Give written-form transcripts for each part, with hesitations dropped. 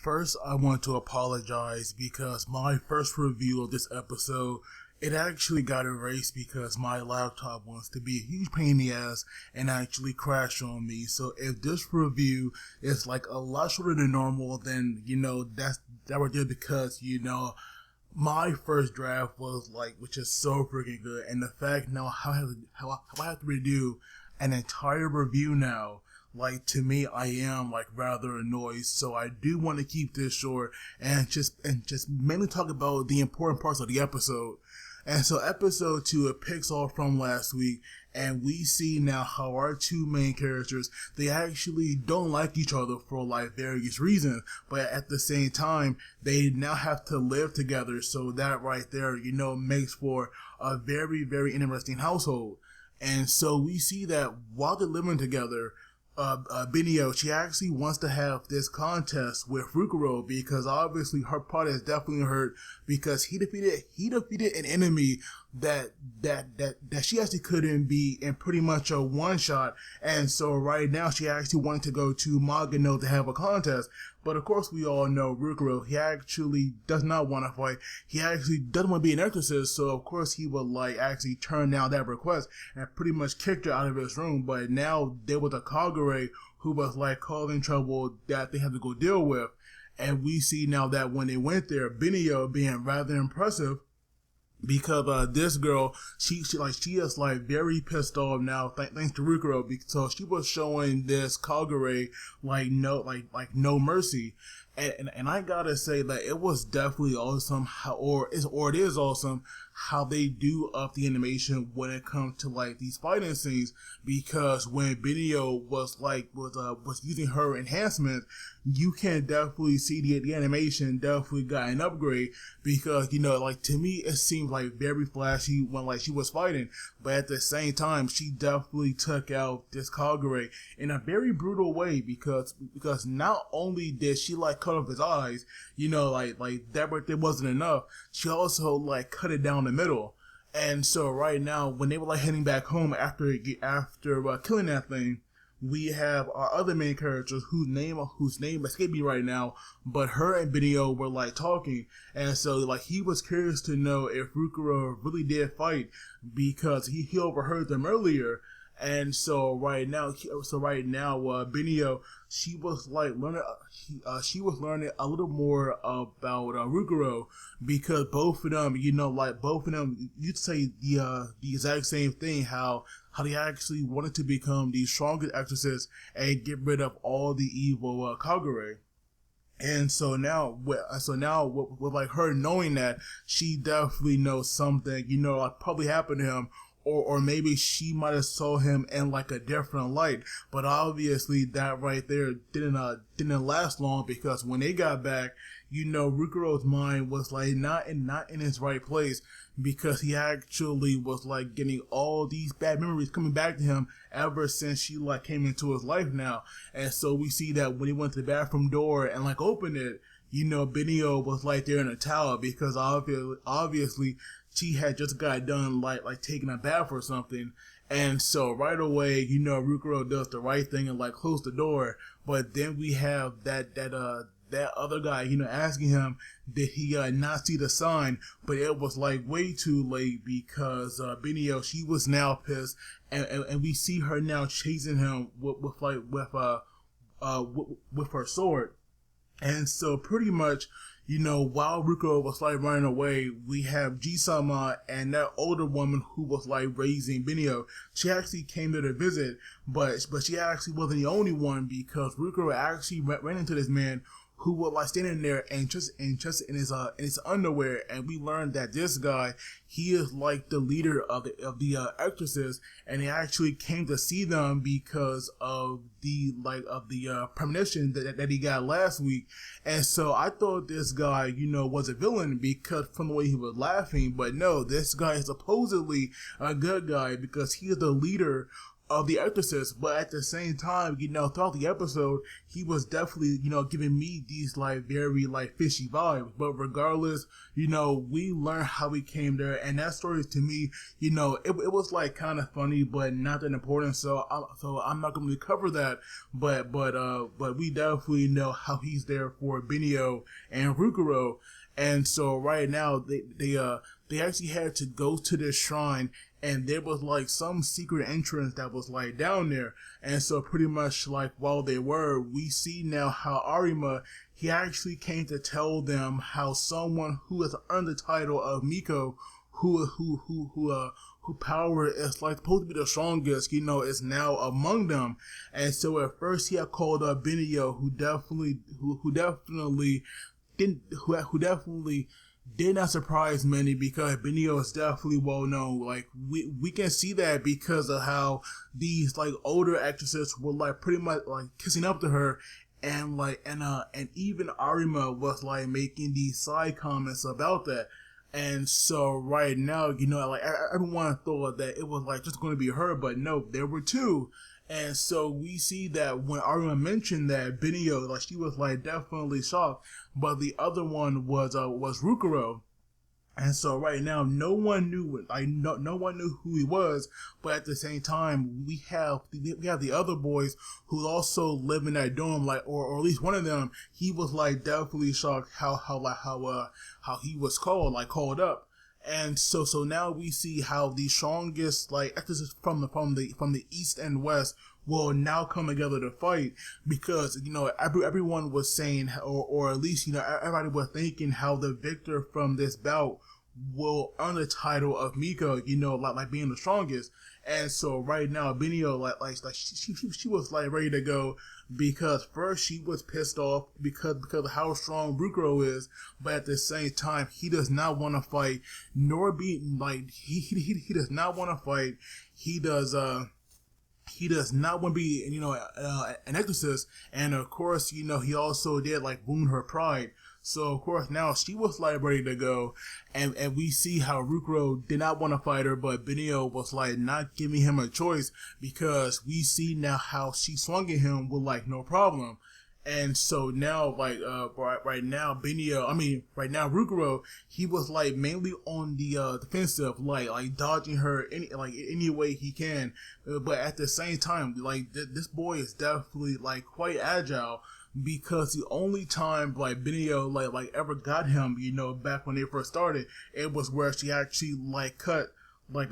First, I want to apologize because my first review of this episode, it actually got erased because my laptop wants to be a huge pain in the ass and actually crashed on me. So if this review is like a lot shorter than normal, then, that right there because, my first draft was like, which is so freaking good. And the fact now how I have to redo an entire review now, like, to me, I am like rather annoyed. So I do want to keep this short and just mainly talk about the important parts of the episode. And so episode 2, it picks off from last week, and we see now how our two main characters, they actually don't like each other for like various reasons, but at the same time, they now have to live together. So that right there, makes for a very, very interesting household. And so we see that while they're living together, Benio, she actually wants to have this contest with Fukuro because obviously her part is definitely hurt because he defeated an enemy that she actually couldn't be in pretty much a one shot. And so right now she actually wanted to go to Magano to have a contest. But of course we all know Fukuro, he actually does not want to fight. He actually doesn't want to be an exorcist, so of course he would actually turn down that request and pretty much kicked her out of his room. But now there was a Kagure who was causing trouble that they had to go deal with. And we see now that when they went there, Benio being rather impressive because this girl, she is very pissed off now thanks to Rukuro, because she was showing this Kagure no mercy. And I gotta say that it was definitely awesome it is awesome how they do up the animation when it comes to these fighting scenes, because when Benio was using her enhancement, you can definitely see the animation definitely got an upgrade because, to me it seemed very flashy when she was fighting, but at the same time she definitely took out this Kagure in a very brutal way because not only did she cut off his eyes, that right there wasn't enough, she also cut it down the middle. And so right now when they were heading back home after killing that thing, we have our other main characters whose name escaped me right now, but her and Benio were talking, and so he was curious to know if Fukuro really did fight because he overheard them earlier. And so right now, Benio, she was learning a little more about Rukuro, because both of them, you'd say the exact same thing, how they actually wanted to become the strongest exorcists and get rid of all the evil Kagure. And so now with her knowing that, she definitely knows something, probably happened to him. Or maybe she might have saw him in a different light, but obviously that right there didn't last long, because when they got back, Rukuro's mind was not in his right place, because he actually was getting all these bad memories coming back to him ever since she came into his life now. And so we see that when he went to the bathroom door and opened it, Benio was there in a towel, because obviously she had just got done taking a bath or something. And so right away, Rukuro does the right thing and close the door. But then we have that other guy, asking him, did he not see the sign? But it was way too late, because Benio, she was now pissed, and we see her now chasing him with her sword. And so pretty much, while Rukuro was running away, we have Jisama and that older woman who was raising Benio. She actually came there to visit, but she actually wasn't the only one, because Rukuro actually ran into this man who was standing there and just in his underwear, and we learned that this guy, he is the leader of the Exorcists, and he actually came to see them because of the premonition that he got last week. And so I thought this guy, was a villain because from the way he was laughing, but no, this guy is supposedly a good guy because he is the leader of the Exorcist, but at the same time, throughout the episode, he was definitely, giving me these like very like fishy vibes. But regardless, we learn how he came there, and that story to me, it was like kind of funny, but not that important. So I'm not going to cover that, but we definitely know how he's there for Benio and Rukuro. And so right now they actually had to go to this shrine, and there was like some secret entrance that was like down there. And so pretty much like while they were, we see now how Arima, he actually came to tell them how someone who has earned the title of Miko, who power is like supposed to be the strongest, is now among them. And so at first he had called up Benio, who definitely did not surprise many, because Benio is definitely well known. Like we can see that because of how these like older actresses were like pretty much like kissing up to her, and even Arima was like making these side comments about that. And so right now, like everyone thought that it was like just going to be her, but no, there were two. And so we see that when Arima mentioned that, Benio, like she was like definitely shocked, but the other one was Rukuro. And so right now, no one knew who he was, but at the same time, we have the other boys who also live in that dorm, like, or at least one of them, he was like definitely shocked how he was called up. And so now we see how the strongest like exorcists from the east and west will now come together to fight, because everyone was saying, or at least everybody was thinking how the victor from this bout will earn the title of Miko, like being the strongest. And so right now, Benio, like she was like ready to go, because first she was pissed off because of how strong Rukuro is, but at the same time he does not want to fight, nor be like he does not want to fight. He does not want to be an exorcist, and of course he also did like wound her pride. So of course now she was like ready to go, and we see how Rukuro did not want to fight her, but Benio was like not giving him a choice, because we see now how she swung at him with like no problem. And so now, like, right now, Rukuro, he was like mainly on the defensive, like dodging her any way he can. But at the same time, like this boy is definitely like quite agile, because the only time like Benio like ever got him, back when they first started, it was where she actually like cut like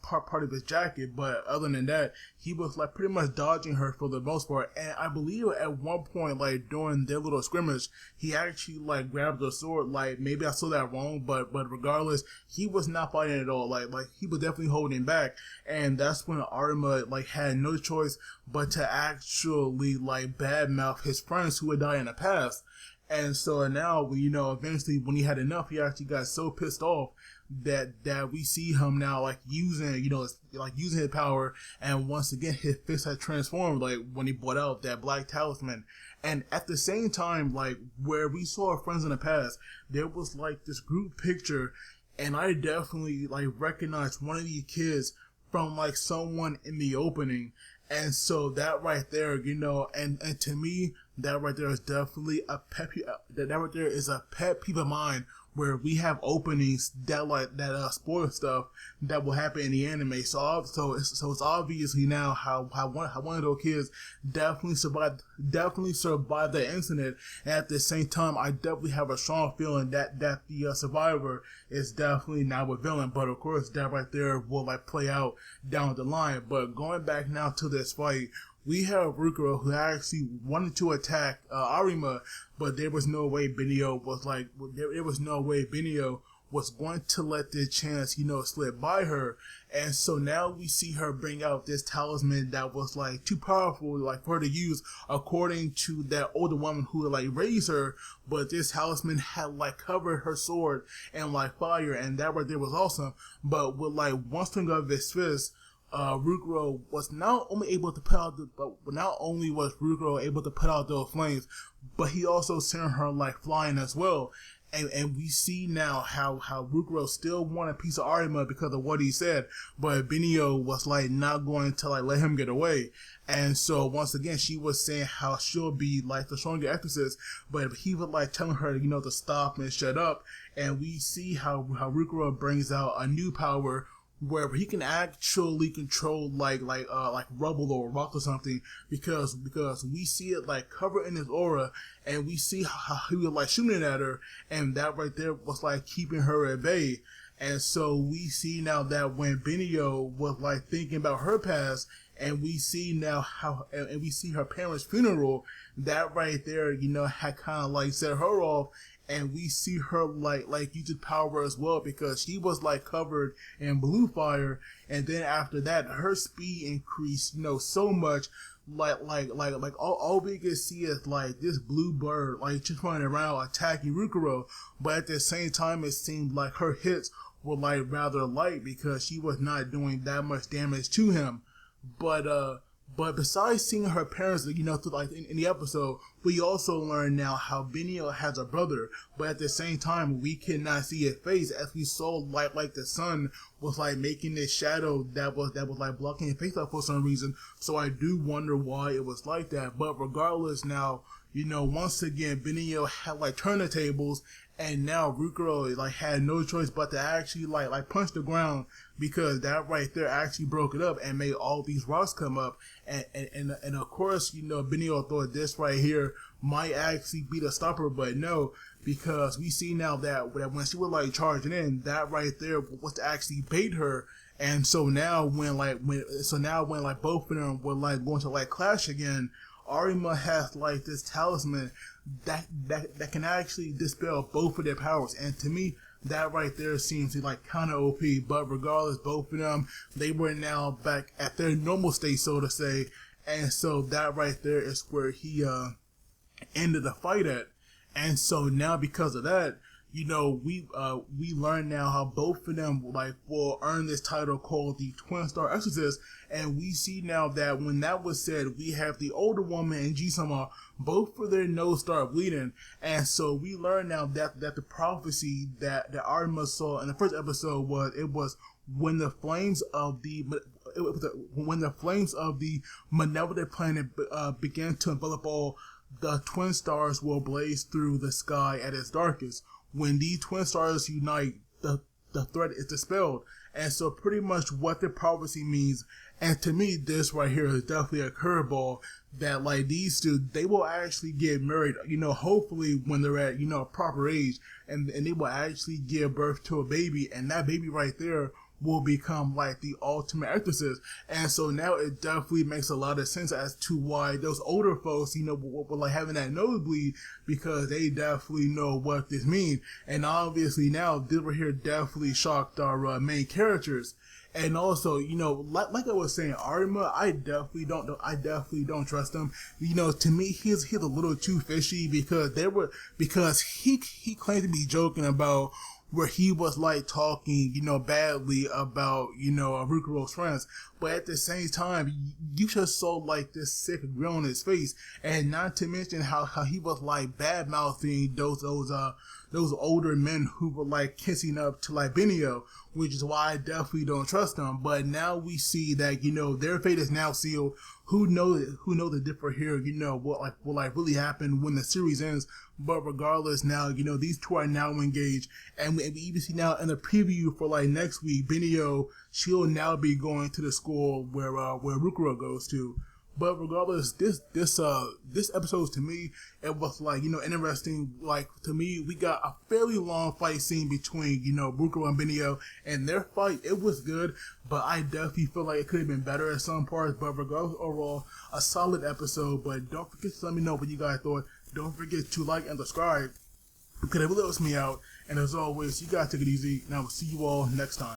part of his jacket. But other than that, he was like pretty much dodging her for the most part. And I believe at one point, like during their little scrimmage, he actually like grabbed the sword. Like maybe I saw that wrong, but regardless, he was not fighting at all. Like he was definitely holding back. And that's when Arima like had no choice but to actually like badmouth his friends who had died in the past. And so now, eventually when he had enough, he actually got so pissed off that we see him now like using his power, and once again his fist had transformed, like when he brought out that black talisman. And at the same time, like where we saw our friends in the past, there was like this group picture, and I definitely like recognized one of these kids from like someone in the opening. And so that right there, and to me, that right there is definitely that right there is a pet peeve of mine, where we have openings that spoil stuff that will happen in the anime. So it's obviously now how one of those kids definitely survived that incident. And at the same time, I definitely have a strong feeling that the survivor is definitely now a villain. But of course, that right there will like play out down the line. But going back now to this fight, we have Rukuro, who actually wanted to attack Arima, but there was no way Benio was going to let this chance, slip by her. And so now we see her bring out this talisman that was like too powerful, like for her to use, according to that older woman who like raised her. But this talisman had like covered her sword and like fire, and that right there was awesome. But with like one swing of his fist, Rukuro was not only able to put out those flames, but he also sent her like flying as well. And we see now how Rukuro still wanted a piece of Arima because of what he said, but Benio was like not going to like let him get away. And so once again, she was saying how she'll be like the stronger exorcist, but he was like telling her, to stop and shut up. And we see how Rukuro brings out a new power where he can actually control like rubble or rock or something, because we see it like covered in his aura, and we see how he was like shooting at her, and that right there was like keeping her at bay. And so we see now that when Benio was like thinking about her past, and we see now and we see her parents' funeral, that right there, had kind of like set her off. And we see her like use power as well, because she was like covered in blue fire, and then after that her speed increased, so much, like all we can see is like this blue bird like just running around attacking Rukuro, but at the same time it seemed like her hits were like rather light because she was not doing that much damage to him. But besides seeing her parents, through like in the episode, we also learn now how Benio has a brother, but at the same time we cannot see his face, as we saw like the sun was like making this shadow that was like blocking his face up for some reason. So I do wonder why it was like that. But regardless, now once again Benio had like turned the tables, and now Rukuro like had no choice but to actually like punch the ground, because that right there actually broke it up and made all these rocks come up. And of course, Benio thought this right here might actually be the stopper, but no, because we see now that when she was like charging in, that right there was to actually bait her. And so now when both of them were like going to like clash again, Arima has like this talisman that can actually dispel both of their powers. And to me, that right there seems to like kind of OP. But regardless, both of them, they were now back at their normal state, so to say. And so that right there is where he ended the fight at. And so now because of that, we learn now how both of them like will earn this title called the Twin Star Exorcist. And we see now that when that was said, we have the older woman and Jisama, both of their nose start bleeding. And so we learn now that the prophecy that Arima saw in the first episode was when the flames of the malevolent planet began to envelop all, the twin stars will blaze through the sky at its darkest. When these twin stars unite, the threat is dispelled. And so pretty much what the prophecy means, and to me this right here is definitely a curveball, that like these two, they will actually get married, hopefully when they're at, a proper age, and they will actually give birth to a baby, and that baby right there will become like the ultimate exorcist. And so now it definitely makes a lot of sense as to why those older folks, were like having that nosebleed, because they definitely know what this means. And obviously now this right here definitely shocked our main characters. And also, like I was saying, Arima, I definitely don't trust him. To me, he's a little too fishy, because he claimed to be joking about where he was like talking, badly about, Rukuro's friends. But at the same time, you just saw like this sick grin on his face, and not to mention how he was like bad mouthing those older men who were like kissing up to like Benio, which is why I definitely don't trust them. But now we see that, their fate is now sealed. Who knows the difference here, what will really happen when the series ends. But regardless, now, these two are now engaged. And we even see now in the preview for like next week, Benio, she'll now be going to the school where Rukuro goes to. But regardless, this episode, to me, it was like, interesting. Like, to me, we got a fairly long fight scene between, Rukuro and Benio, and their fight, it was good, but I definitely feel like it could have been better at some parts. But regardless, overall, a solid episode. But don't forget to let me know what you guys thought. Don't forget to like and subscribe, because it really helps me out. And as always, you guys take it easy, and I will see you all next time.